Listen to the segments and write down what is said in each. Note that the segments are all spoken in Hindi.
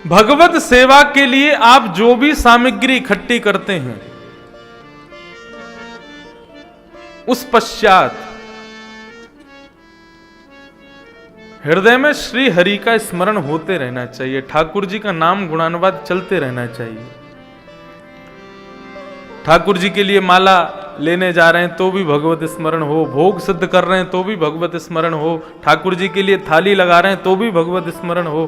भगवत सेवा के लिए आप जो भी सामग्री इकट्ठी करते हैं, उस पश्चात हृदय में श्री हरि का स्मरण होते रहना चाहिए, ठाकुर जी का नाम गुणानुवाद चलते रहना चाहिए। ठाकुर जी के लिए माला लेने जा रहे हैं तो भी भगवत स्मरण हो, भोग सिद्ध कर रहे हैं तो भी भगवत स्मरण हो, ठाकुर जी के लिए थाली लगा रहे हैं तो भी भगवत स्मरण हो।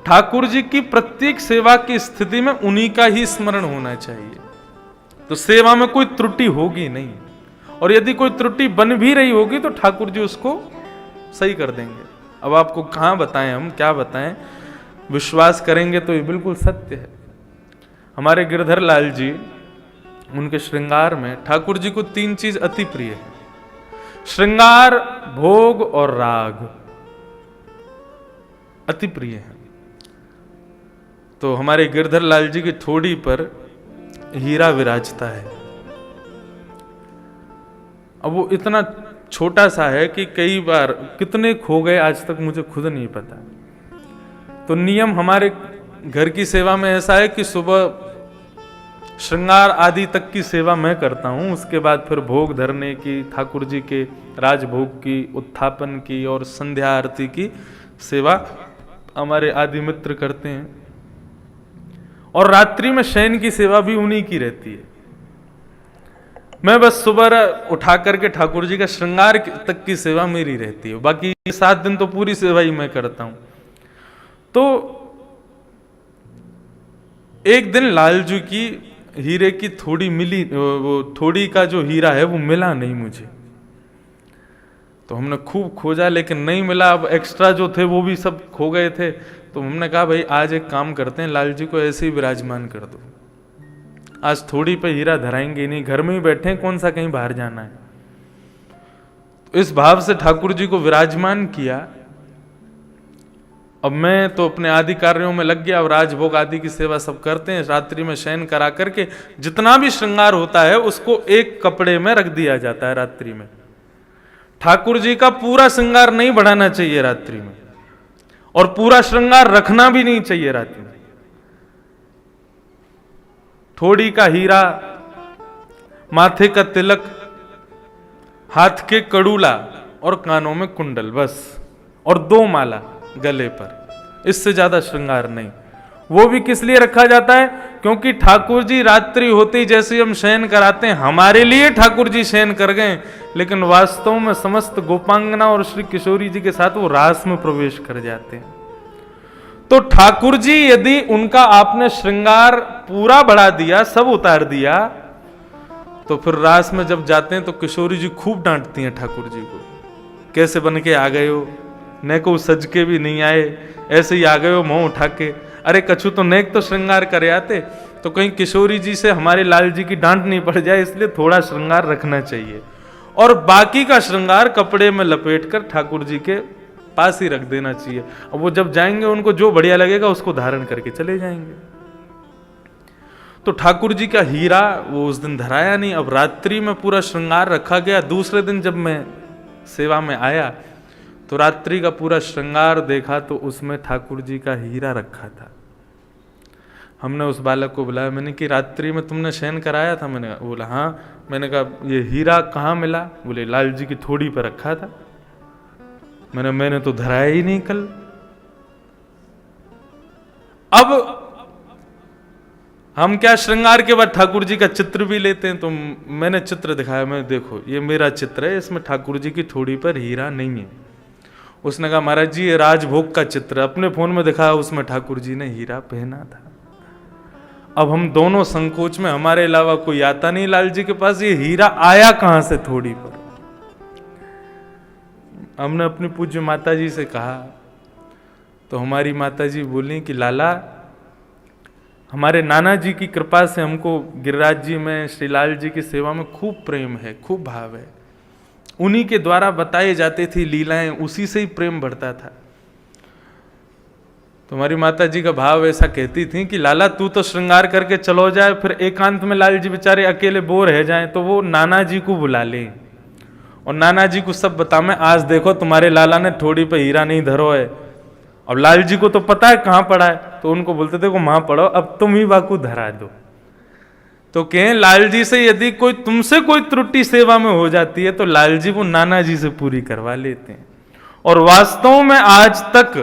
ठाकुर जी की प्रत्येक सेवा की स्थिति में उन्हीं का ही स्मरण होना चाहिए, तो सेवा में कोई त्रुटि होगी नहीं। और यदि कोई त्रुटि बन भी रही होगी तो ठाकुर जी उसको सही कर देंगे। अब आपको कहां बताएं, हम क्या बताएं, विश्वास करेंगे तो ये बिल्कुल सत्य है। हमारे गिरधर लाल जी, उनके श्रृंगार में ठाकुर जी को 3 चीज अति प्रिय है, श्रृंगार, भोग और राग अति प्रिय है। तो हमारे गिरधर लाल जी की थोड़ी पर हीरा विराजता है। अब वो इतना छोटा सा है कि कई बार कितने खो गए आज तक मुझे खुद नहीं पता। तो नियम हमारे घर की सेवा में ऐसा है कि सुबह श्रृंगार आदि तक की सेवा मैं करता हूं, उसके बाद फिर भोग धरने की, ठाकुर जी के राजभोग की, उत्थापन की और संध्या आरती की सेवा हमारे आदि मित्र करते हैं। और रात्रि में शयन की सेवा भी उन्हीं की रहती है। मैं बस सुबह उठा करके ठाकुर जी का श्रृंगार तक की सेवा मेरी रहती है, बाकी 7 दिन तो पूरी सेवा ही मैं करता हूं। तो एक दिन लालजू की हीरे की थोड़ी मिली, वो थोड़ी का जो हीरा है वो मिला नहीं मुझे। तो हमने खूब खोजा लेकिन नहीं मिला। अब एक्स्ट्रा जो थे वो भी सब खो गए थे। तो हमने कहा भाई आज एक काम करते हैं, लाल जी को ऐसे ही विराजमान कर दो, आज थोड़ी पे हीरा धराएंगे नहीं, घर में ही बैठे हैं, कौन सा कहीं बाहर जाना है। तो इस भाव से ठाकुर जी को विराजमान किया। अब मैं तो अपने आदि कार्यों में लग गया, अब राजभोग आदि की सेवा सब करते हैं। रात्रि में शयन करा करके जितना भी श्रृंगार होता है उसको एक कपड़े में रख दिया जाता है रात्रि में। ठाकुर जी का पूरा श्रृंगार नहीं बढ़ाना चाहिए रात्रि में, और पूरा श्रृंगार रखना भी नहीं चाहिए रात्रि में। थोड़ी का हीरा, माथे का तिलक, हाथ के कड़ूला और कानों में कुंडल, बस, और 2 माला गले पर, इससे ज्यादा श्रृंगार नहीं। वो भी किस लिए रखा जाता है? क्योंकि ठाकुर जी रात्रि होते ही जैसे हम शयन कराते हैं, हमारे लिए ठाकुर जी शयन कर गए, लेकिन वास्तव में समस्त गोपांगना और श्री किशोरी जी के साथ वो रास में प्रवेश कर जाते हैं। तो ठाकुर जी यदि उनका आपने श्रृंगार पूरा बढ़ा दिया, सब उतार दिया, तो फिर रास में जब जाते हैं तो किशोरी जी खूब डांटती हैं ठाकुर जी को, कैसे बन के आ गए हो, न को सज के भी नहीं आए, ऐसे ही आ गए हो मुंह उठा के। अरे कछु तो नेक तो श्रृंगार करे आते। तो कहीं किशोरी जी से हमारे लाल जी की डांट नहीं पड़ जाए, इसलिए थोड़ा श्रृंगार रखना चाहिए, और बाकी का श्रृंगार कपड़े में लपेट कर ठाकुर जी के पास ही रख देना चाहिए। अब वो जब जाएंगे उनको जो बढ़िया लगेगा उसको धारण करके चले जाएंगे। तो ठाकुर जी का हीरा वो उस दिन धराया नहीं। अब रात्रि में पूरा श्रृंगार रखा गया। दूसरे दिन जब मैं सेवा में आया तो रात्रि का पूरा श्रृंगार देखा तो उसमें ठाकुर जी का हीरा रखा था। हमने उस बालक को बुलाया, मैंने कि रात्रि में तुमने शयन कराया था? मैंने बोला हाँ। मैंने कहा ये हीरा कहाँ मिला? बोले लाल जी की थोड़ी पर रखा था। मैंने तो धराया ही नहीं कल। अब हम क्या श्रृंगार के बाद ठाकुर जी का चित्र भी लेते हैं, तो मैंने चित्र दिखाया, मैं देखो ये मेरा चित्र है, इसमें ठाकुर जी की थोड़ी पर हीरा नहीं है। उसने कहा महाराज जी ये राजभोग का चित्र, अपने फोन में दिखाया, उसमें ठाकुर जी ने हीरा पहना था। अब हम दोनों संकोच में, हमारे अलावा कोई आता नहीं लाल जी के पास, ये हीरा आया कहां से थोड़ी पर। हमने अपनी पूज्य माता जी से कहा, तो हमारी माता जी बोली कि लाला हमारे नाना जी की कृपा से हमको गिरिराज जी में, श्रीलाल जी की सेवा में खूब प्रेम है, खूब भाव है। उन्हीं के द्वारा बताई जाती थी लीलाएं, उसी से ही प्रेम बढ़ता था। तुम्हारी माता जी का भाव ऐसा कहती थी कि लाला तू तो श्रृंगार करके चलो जाए, फिर एकांत में लाल जी बेचारे अकेले बोर रह जाएं, तो वो नाना जी को बुला लें और नाना जी को सब बता, मैं आज देखो तुम्हारे लाला ने थोड़ी पे हीरा नहीं धरो है, अब लाल जी को तो पता है कहां पड़ा है, तो उनको बोलते थे को वहां पढ़ो, अब तुम ही वाकू धरा दो। तो कहें लाल जी से यदि कोई तुमसे कोई त्रुटि सेवा में हो जाती है तो लाल जी वो नाना जी से पूरी करवा लेते हैं। और वास्तव में आज तक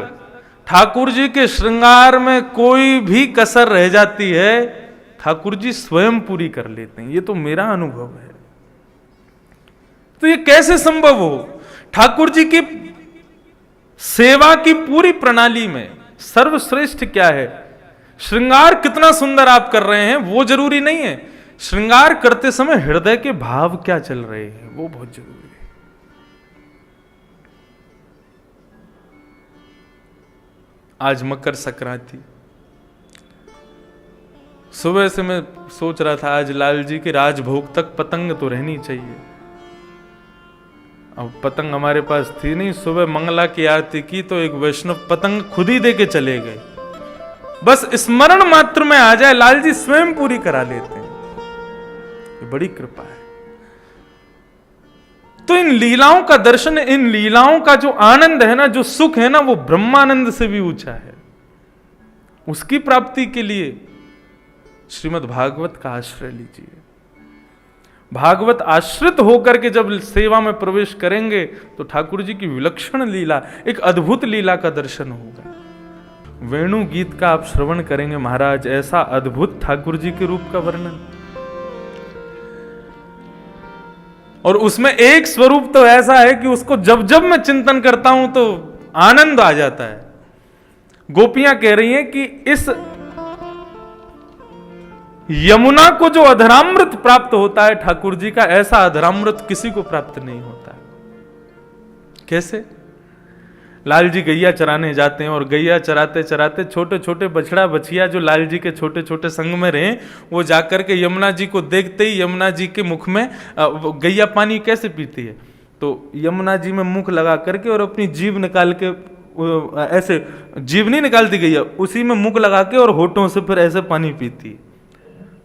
ठाकुर जी के श्रृंगार में कोई भी कसर रह जाती है, ठाकुर जी स्वयं पूरी कर लेते हैं। ये तो मेरा अनुभव है। तो ये कैसे संभव हो? ठाकुर जी की सेवा की पूरी प्रणाली में सर्वश्रेष्ठ क्या है? श्रृंगार कितना सुंदर आप कर रहे हैं वो जरूरी नहीं है, श्रृंगार करते समय हृदय के भाव क्या चल रहे हैं वो बहुत जरूरी है। आज मकर संक्रांति, सुबह से मैं सोच रहा था आज लाल जी के राजभोग तक पतंग तो रहनी चाहिए। अब पतंग हमारे पास थी नहीं, सुबह मंगला की आरती की तो एक वैष्णव पतंग खुद ही दे के चले गए। बस स्मरण मात्र में आ जाए, लाल जी स्वयं पूरी करा लेते हैं। ये बड़ी कृपा है। तो इन लीलाओं का दर्शन, इन लीलाओं का जो आनंद है ना, जो सुख है ना, वो ब्रह्मानंद से भी ऊंचा है। उसकी प्राप्ति के लिए श्रीमद् भागवत का आश्रय लीजिए। भागवत आश्रित होकर के जब सेवा में प्रवेश करेंगे तो ठाकुर जी की विलक्षण लीला, एक अद्भुत लीला का दर्शन होगा। वेणु गीत का आप श्रवण करेंगे महाराज, ऐसा अद्भुत ठाकुर जी के रूप का वर्णन, और उसमें एक स्वरूप तो ऐसा है कि उसको जब जब मैं चिंतन करता हूं तो आनंद आ जाता है। गोपियां कह रही हैं कि इस यमुना को जो अधरामृत प्राप्त होता है ठाकुर जी का, ऐसा अधरामृत किसी को प्राप्त नहीं होता। कैसे? लाल जी गैया चराने जाते हैं और गैया चराते चराते छोटे छोटे बछड़ा बछिया जो लाल जी के छोटे छोटे संग में रहे, वो जाकर के यमुना जी को देखते ही यमुना जी के मुख में, गैया पानी कैसे पीती है, तो यमुना जी में मुख लगा करके और अपनी जीभ निकाल के, ऐसे जीभ नहीं निकालती गैया, उसी में मुख लगा के और होठों से फिर ऐसे पानी पीती है।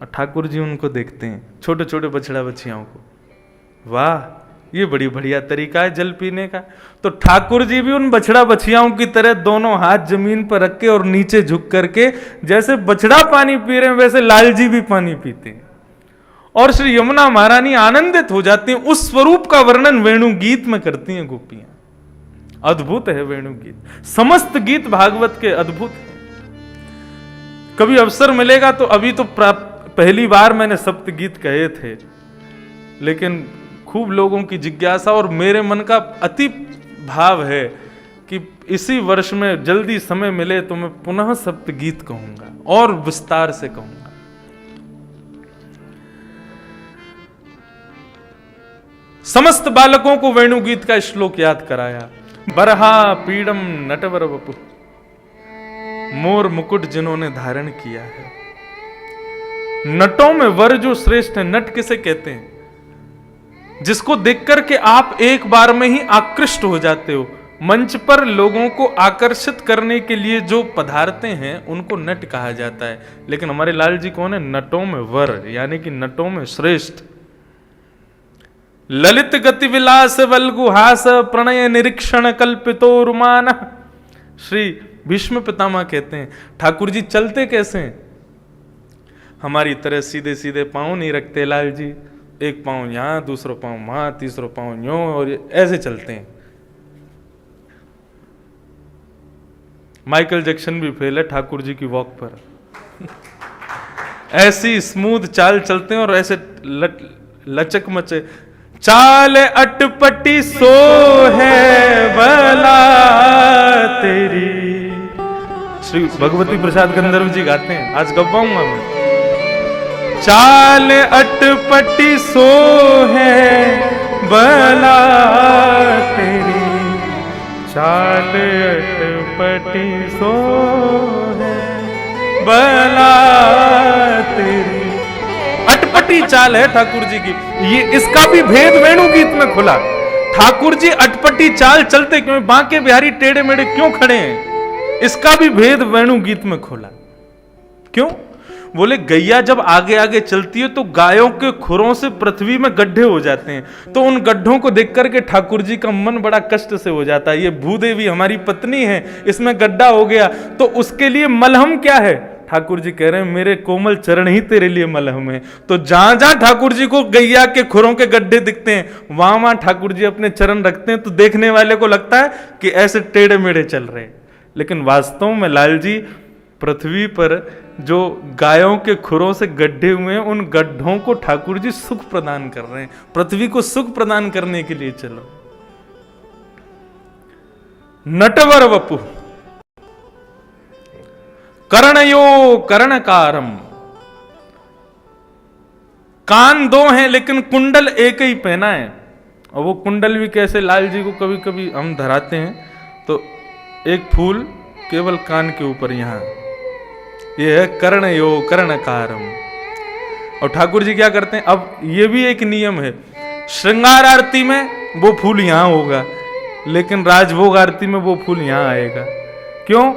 और ठाकुर जी उनको देखते हैं, छोटे छोटे बछड़ा बछियाओं को। वाह, ये बड़ी बढ़िया तरीका है जल पीने का। तो ठाकुर जी भी उन बछड़ा बछियाओं की तरह दोनों हाथ जमीन पर रख के और नीचे झुक करके, जैसे बछड़ा पानी पी रहे हैं वैसे लाल जी भी पानी पीते हैं। और श्री यमुना महारानी आनंदित हो जाती हैं। उस स्वरूप का वर्णन वेणु गीत में करती हैं गोपियां। अद्भुत है वेणु गीत, समस्त गीत भागवत के अद्भुत है। कभी अवसर मिलेगा तो, अभी तो पहली बार मैंने सप्त गीत कहे थे, लेकिन खूब लोगों की जिज्ञासा और मेरे मन का अति भाव है कि इसी वर्ष में जल्दी समय मिले तो मैं पुनः सप्त गीत कहूंगा और विस्तार से कहूंगा। समस्त बालकों को वेणु गीत का श्लोक याद कराया। बरहा पीड़म नटवर वपु, मोर मुकुट जिन्होंने धारण किया है। नटों में वर जो श्रेष्ठ है, नट किसे कहते हैं? जिसको देख करके आप एक बार में ही आकृष्ट हो जाते हो। मंच पर लोगों को आकर्षित करने के लिए जो पधारते हैं उनको नट कहा जाता है। लेकिन हमारे लाल जी कौन है? नटों में वर, यानी कि नटों में श्रेष्ठ। ललित गति विलास वल्गुहास प्रणय निरीक्षण कल्पितो रुमान। श्री भीष्म पितामह कहते हैं ठाकुर जी चलते कैसे हैं? हमारी तरह सीधे सीधे पांव नहीं रखते लाल जी, एक पांव यहां, दूसरा पांव वहां, तीसरा पांव यूं, और ऐसे चलते हैं। माइकल जैक्सन भी फेल है ठाकुर जी की वॉक पर। ऐसी स्मूथ चाल चलते हैं और ऐसे लचक मचे। चाल अटपटी सो है भला तेरी। श्री भगवती प्रसाद गंधर्व जी गाते हैं, आज गवाऊंगा मैं। चाल अटपटी सो है भला तेरी, चाल अटपटी सो है भला तेरी। अटपटी चाल है ठाकुर जी की। ये इसका भी भेद वेणु गीत में खुला। ठाकुर जी अटपटी चाल चलते क्यों, बांके बिहारी टेढ़े मेढ़े क्यों खड़े हैं, इसका भी भेद वेणु गीत में खुला। क्यों? बोले गैया जब आगे आगे चलती है तो गायों के खुरों से पृथ्वी में गड्ढे हो जाते हैं, तो उन गड्ढों को देख करके ठाकुर जी का मन बड़ा कष्ट से हो जाता है। ये भूदेवी हमारी पत्नी है, इसमें गड्ढा हो गया, तो उसके लिए मलहम क्या है? ठाकुर जी कह रहे हैं मेरे कोमल चरण ही तेरे लिए मलहम है। तो जहां जहां ठाकुर जी को गैया के खुरों के गड्ढे दिखते हैं वहां वहां ठाकुर जी अपने चरण रखते हैं, तो देखने वाले को लगता है कि ऐसे टेढ़े मेढ़े चल रहे हैं, लेकिन वास्तव में लाल जी पृथ्वी पर जो गायों के खुरों से गड्ढे हुए हैं उन गड्ढों को ठाकुर जी सुख प्रदान कर रहे हैं, पृथ्वी को सुख प्रदान करने के लिए चलो। नटवर वपु कर्णयो कर्णकारम, कान दो हैं लेकिन कुंडल एक ही पहना है। और वो कुंडल भी कैसे, लाल जी को कभी कभी हम धराते हैं तो एक फूल केवल कान के ऊपर, यहां ये है कर्णयो कर्णकारम। और ठाकुर जी क्या करते हैं, अब ये भी एक नियम है, श्रृंगार आरती में वो फूल यहां होगा लेकिन राजभोग आरती में वो फूल यहां आएगा। क्यों?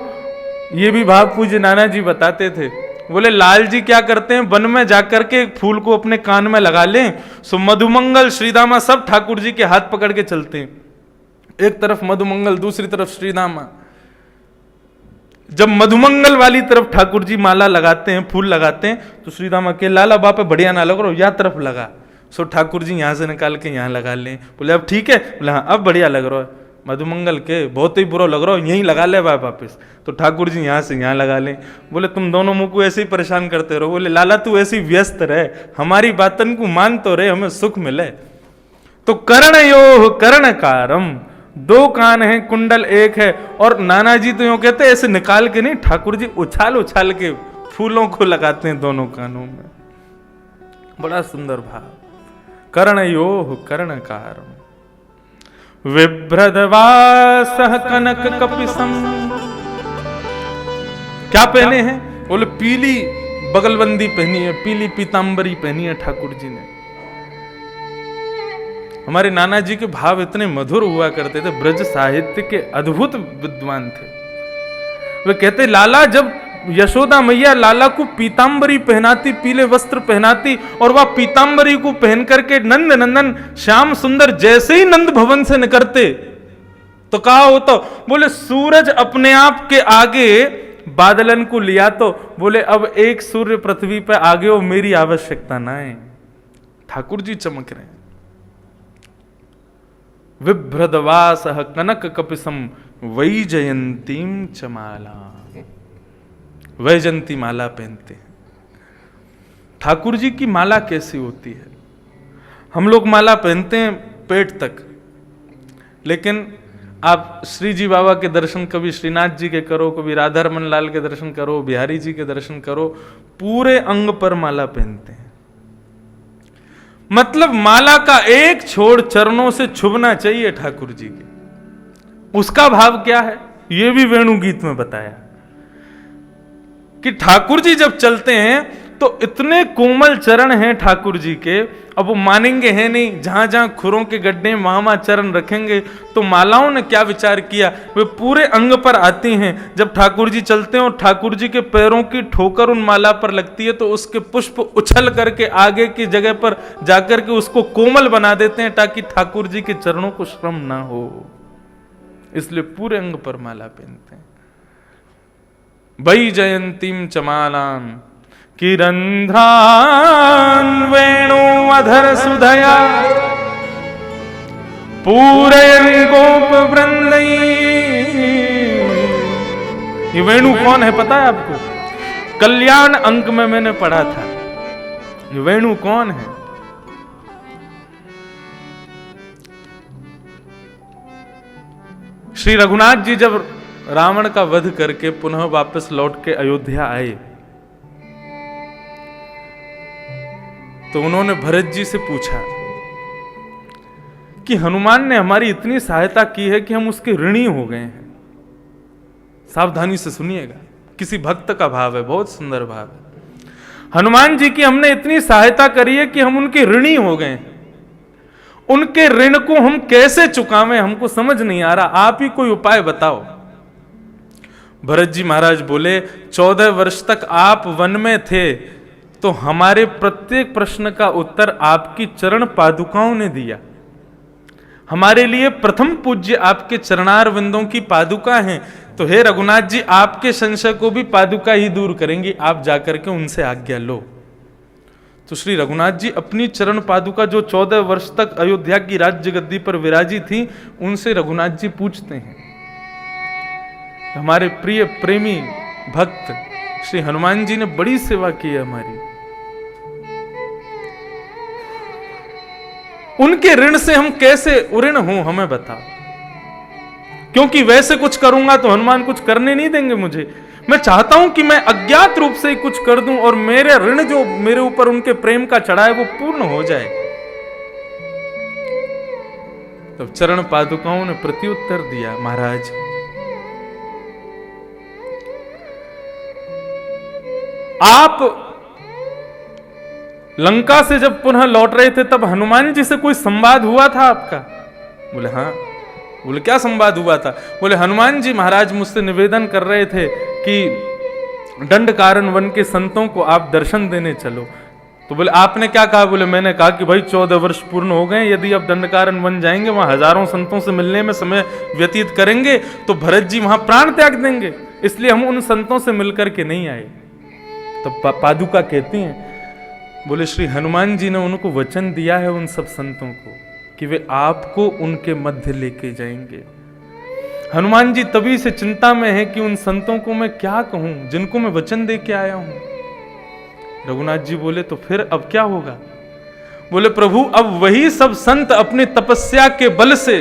ये भी भाव पूज्य नाना जी बताते थे। बोले लाल जी क्या करते हैं, वन में जाकर के एक फूल को अपने कान में लगा लें, सो मधुमंगल श्रीदामा सब ठाकुर जी के हाथ पकड़ के चलते हैं, एक तरफ मधुमंगल दूसरी तरफ श्रीदामा। जब मधुमंगल वाली तरफ ठाकुर जी माला लगाते हैं, फूल लगाते हैं, तो श्रीदामा के लाला बापे बढ़िया ना लग रहा, या तरफ लगा। सो ठाकुर जी यहां से निकाल के यहां लगा लें। बोले अब ठीक है? बोले हाँ अब बढ़िया लग रहा है। मधुमंगल के बहुत ही बुरा लग रहा हो, यहीं लगा ले वापस। तो ठाकुर जी यहां से यहां लगा लें। बोले तुम दोनों मुंह को ऐसे ही परेशान करते रहो। बोले लाला तू ऐसी व्यस्त रहे, हमारी बातन को मान तो रहे, हमें सुख मिले। तो कर्णयो कर्णकारम, दो कान हैं, कुंडल एक है। और नाना जी तो यूं कहते हैं ऐसे निकाल के नहीं, ठाकुर जी उछाल उछाल के फूलों को लगाते हैं दोनों कानों में। बड़ा सुंदर भाव। कर्णयो कर्णकारम, विभ्रदवासः कनक कपिसम, क्या पहने हैं? बोले पीली बगलबंदी पहनी है, पीली पीतांबरी पहनी है ठाकुर जी ने। हमारे नाना जी के भाव इतने मधुर हुआ करते थे, ब्रज साहित्य के अद्भुत विद्वान थे। वे कहते लाला जब यशोदा मैया लाला को पीतांबरी पहनाती, पीले वस्त्र पहनाती, और वह पीतांबरी को पहन करके नंद नंदन श्याम सुंदर जैसे ही नंद भवन से निकलते तो कहा होता, बोले सूरज अपने आप के आगे बादलन को लिया, तो बोले अब एक सूर्य पृथ्वी पर आगे हो, मेरी आवश्यकता ना है। ठाकुर जी चमक रहे हैं। विभ्रदवासः कनक कपिसम वैजयंतीम चमाला, वैजयंती माला पहनते हैं। ठाकुर जी की माला कैसी होती है? हम लोग माला पहनते हैं पेट तक, लेकिन आप श्री जी बाबा के दर्शन कभी श्रीनाथ जी के करो, कभी राधा रमन लाल के दर्शन करो, बिहारी जी के दर्शन करो, पूरे अंग पर माला पहनते हैं। मतलब माला का एक छोड़ चरणों से छुभना चाहिए ठाकुर जी के। उसका भाव क्या है ये भी वेणु गीत में बताया कि ठाकुर जी जब चलते हैं तो इतने कोमल चरण हैं ठाकुर जी के, अब वो मानेंगे हैं नहीं, जहां जहां खुरों के गड्ढे वहां वहां चरण रखेंगे। तो मालाओं ने क्या विचार किया, वे पूरे अंग पर आती हैं। जब ठाकुर जी चलते हैं और ठाकुर जी के पैरों की ठोकर उन माला पर लगती है तो उसके पुष्प उछल करके आगे की जगह पर जाकर के उसको कोमल बना देते हैं, ताकि ठाकुर जी के चरणों को श्रम ना हो। इसलिए पूरे अंग पर माला पहनते हैं। वैजयंतीम चमालां किरंध्रान वेणु अधर सुधया पूरयन गोप वृंदई। ये वेणु कौन है पता है आपको? कल्याण अंक में मैंने पढ़ा था। ये वेणु कौन है? श्री रघुनाथ जी जब रावण का वध करके पुनः वापस लौट के अयोध्या आए तो उन्होंने भरत जी से पूछा कि हनुमान ने हमारी इतनी सहायता की है कि हम उसके ऋणी हो गए हैं। सावधानी से सुनिएगा, किसी भक्त का भाव है, बहुत सुंदर भाव है। हनुमान जी की हमने इतनी सहायता करी है कि हम उनके ऋणी हो गए हैं। उनके ऋण को हम कैसे चुकावें हमको समझ नहीं आ रहा, आप ही कोई उपाय बताओ। भरत जी महाराज बोले 14 वर्ष तक आप वन में थे तो हमारे प्रत्येक प्रश्न का उत्तर आपकी चरण पादुकाओं ने दिया। हमारे लिए प्रथम पूज्य आपके चरणार विंदों की पादुका हैं। तो हे रघुनाथ जी, आपके संशय को भी पादुका ही दूर करेंगी, आप जाकर के उनसे आज्ञा लो। तो श्री रघुनाथ जी अपनी चरण पादुका जो 14 वर्ष तक अयोध्या की राज्य गद्दी पर विराजी थी, उनसे रघुनाथ जी पूछते हैं। हमारे प्रिय प्रेमी भक्त श्री हनुमान जी ने बड़ी सेवा की है हमारी। उनके ऋण से हम कैसे उऋण हों, हमें बताओ। क्योंकि वैसे कुछ करूंगा तो हनुमान कुछ करने नहीं देंगे मुझे। मैं चाहता हूं कि मैं अज्ञात रूप से ही कुछ कर दूं और मेरे ऋण जो मेरे ऊपर उनके प्रेम का चढ़ा है वो पूर्ण हो जाए। तब चरण पादुकाओं ने प्रत्युत्तर दिया, महाराज आप लंका से जब पुनः लौट रहे थे तब हनुमान जी से कोई संवाद हुआ था आपका? बोले हाँ। बोले क्या संवाद हुआ था? बोले हनुमान जी महाराज मुझसे निवेदन कर रहे थे कि दंडकारण्य वन के संतों को आप दर्शन देने चलो। तो बोले आपने क्या कहा? बोले मैंने कहा कि भाई 14 वर्ष पूर्ण हो गए, यदि अब दंडकारण्य वन जाएंगे, वहां हजारों संतों से मिलने में समय व्यतीत करेंगे तो भरत जी वहां प्राण त्याग देंगे, इसलिए हम उन संतों से मिलकर के नहीं आए। तो पादुका कहती हैं, बोले श्री हनुमान जी ने उनको वचन दिया है उन सब संतों को कि वे आपको उनके मध्य लेके जाएंगे। हनुमान जी तभी से चिंता में है कि उन संतों को मैं क्या कहूं जिनको मैं वचन दे के आया हूं। रघुनाथ जी बोले तो फिर अब क्या होगा? बोले प्रभु अब वही सब संत अपनी तपस्या के बल से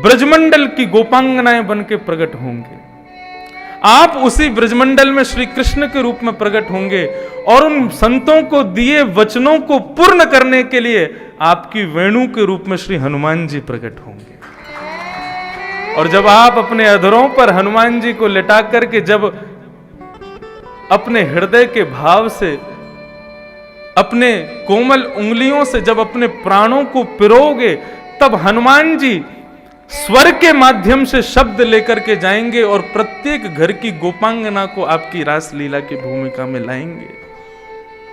ब्रजमंडल की गोपांगनाएं बन के प्रकट होंगे। आप उसी ब्रजमंडल में श्री कृष्ण के रूप में प्रकट होंगे और उन संतों को दिए वचनों को पूर्ण करने के लिए आपकी वेणु के रूप में श्री हनुमान जी प्रकट होंगे। और जब आप अपने अधरों पर हनुमान जी को लिटा करके जब अपने हृदय के भाव से, अपने कोमल उंगलियों से जब अपने प्राणों को पिरोगे, तब हनुमान जी स्वर के माध्यम से शब्द लेकर के जाएंगे और प्रत्येक घर की गोपांगना को आपकी रास लीला की भूमिका में लाएंगे।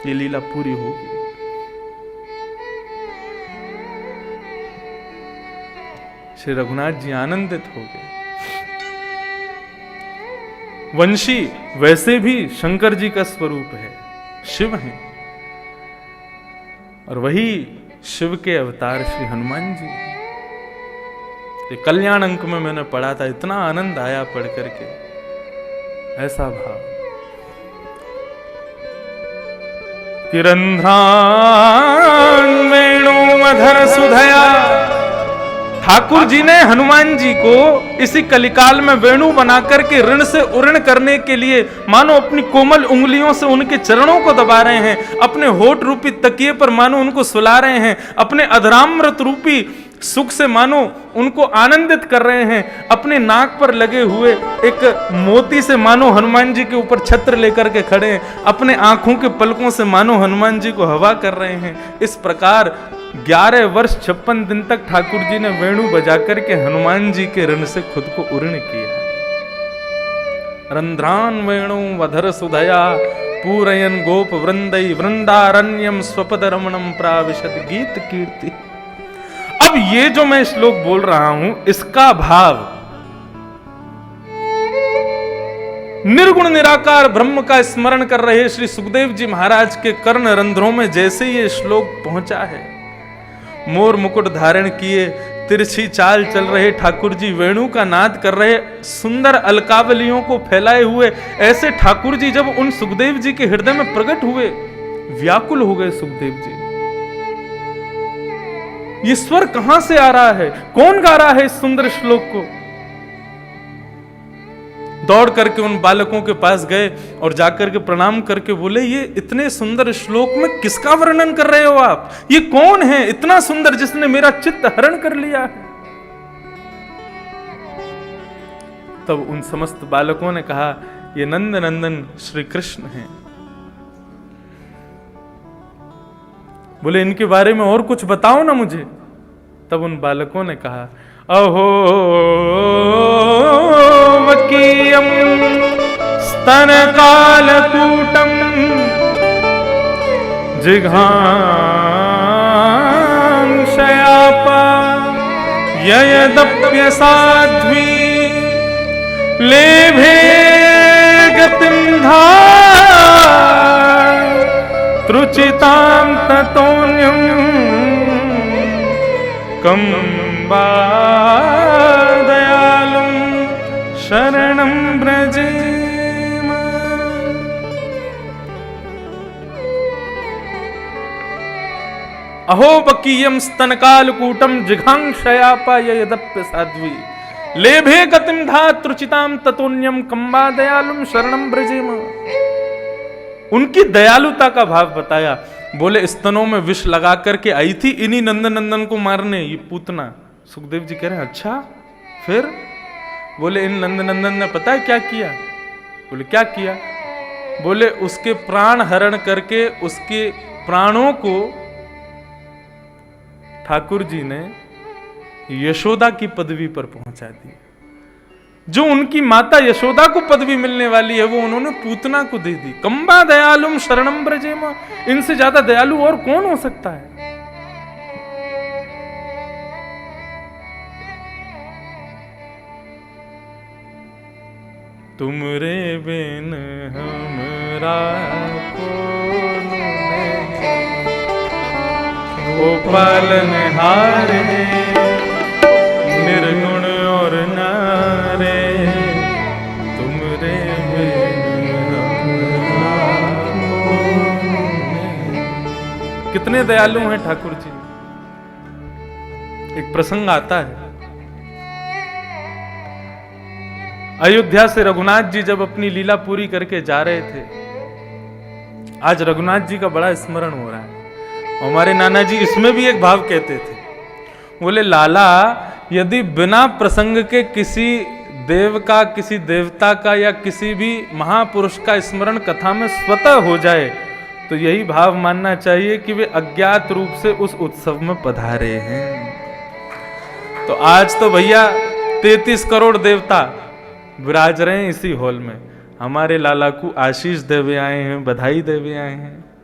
ये लीला पूरी होगी। श्री रघुनाथ जी आनंदित हो गए। वंशी वैसे भी शंकर जी का स्वरूप है, शिव हैं, और वही शिव के अवतार श्री हनुमान जी। कल्याण अंक में मैंने पढ़ा था, इतना आनंद आया पढ़ करके, ऐसा भाव। किरंध्रान वेणुमधर सुधया, ठाकुर जी ने हनुमान जी को इसी कलिकाल में वेणु बनाकर के ऋण से उऋण करने के लिए मानो अपनी कोमल उंगलियों से उनके चरणों को दबा रहे हैं, अपने होठ रूपी तकिए पर मानो उनको सुला रहे हैं, अपने अधरामृत रूपी सुख से मानो उनको आनंदित कर रहे हैं, अपने नाक पर लगे हुए एक मोती से मानो हनुमान जी के ऊपर छत्र लेकर के खड़े हैं, अपने आंखों के पलकों से मानो हनुमान जी को हवा कर रहे हैं। इस प्रकार 11 वर्ष 56 दिन तक ठाकुर जी ने वेणु बजा करके हनुमान जी के ऋण से खुद को उऋण किया। रंध्रान वेणु वधर सुधया पूरयन गोप वृंदई वृंदारण्यम स्वपद रमणम प्राविशद गीत कीर्ति। अब ये जो मैं श्लोक बोल रहा हूं, इसका भाव निर्गुण निराकार ब्रह्म का स्मरण कर रहे श्री सुखदेव जी महाराज के कर्ण रंध्रों में जैसे ये श्लोक पहुंचा है, मोर मुकुट धारण किए तिरछी चाल चल रहे ठाकुर जी वेणु का नाद कर रहे, सुंदर अलकावलियों को फैलाए हुए ऐसे ठाकुर जी जब उन सुखदेव जी के हृदय में प्रकट हुए, व्याकुल हो गए सुखदेव जी। ये स्वर कहां से आ रहा है? कौन गा रहा है इस सुंदर श्लोक को? दौड़ करके उन बालकों के पास गए और जाकर के प्रणाम करके बोले, ये इतने सुंदर श्लोक में किसका वर्णन कर रहे हो आप? ये कौन है इतना सुंदर जिसने मेरा चित्त हरण कर लिया है? तब उन समस्त बालकों ने कहा, ये नंद नंदन श्री कृष्ण हैं। बोले इनके बारे में और कुछ बताओ ना मुझे। तब उन बालकों ने कहा, अहो अहोबकीयं स्तनकालकूटं जिघांसयापा ययदप्यसाध्वी लेभे गतिं तृचितां ततोऽन्यं कम्बा दयालुं शरणं व्रजेम। अहोबकीयं स्तनकालकूटं जिघांसयापा ययदप्यसाध्वी लेभे गतिं तृचितां ततोऽन्यं कम्बा दयालुं शरणं व्रजेम। उनकी दयालुता का भाव बताया। बोले स्तनों में विष लगा करके आई थी इन्हीं नंदनंदन को मारने ये पूतना। सुखदेव जी कह रहे हैं अच्छा फिर? बोले इन नंदनंदन ने पता है क्या किया? बोले क्या किया? बोले उसके प्राण हरण करके उसके प्राणों को ठाकुर जी ने यशोदा की पदवी पर पहुंचा दिया। जो उनकी माता यशोदा को पदवी मिलने वाली है वो उन्होंने पूतना को दे दी। कम्बा दयालुम शरणम ब्रजेम, इनसे ज्यादा दयालु और कौन हो सकता है? तुमरे बिन हमरा को पालनहार है निर्गुण और नारे, तुमरे कितने दयालु हैं ठाकुर जी। एक प्रसंग आता है, अयोध्या से रघुनाथ जी जब अपनी लीला पूरी करके जा रहे थे, आज रघुनाथ जी का बड़ा स्मरण हो रहा है। हमारे नाना जी इसमें भी एक भाव कहते थे, बोले लाला यदि बिना प्रसंग के किसी देव का, किसी देवता का या किसी भी महापुरुष का स्मरण कथा में स्वतः हो जाए तो यही भाव मानना चाहिए कि वे अज्ञात रूप से उस उत्सव में पधारे हैं। तो आज तो भैया 33 करोड़ देवता विराज रहे हैं इसी हॉल में, हमारे लाला को आशीष देवे आए हैं, बधाई देवे आए हैं।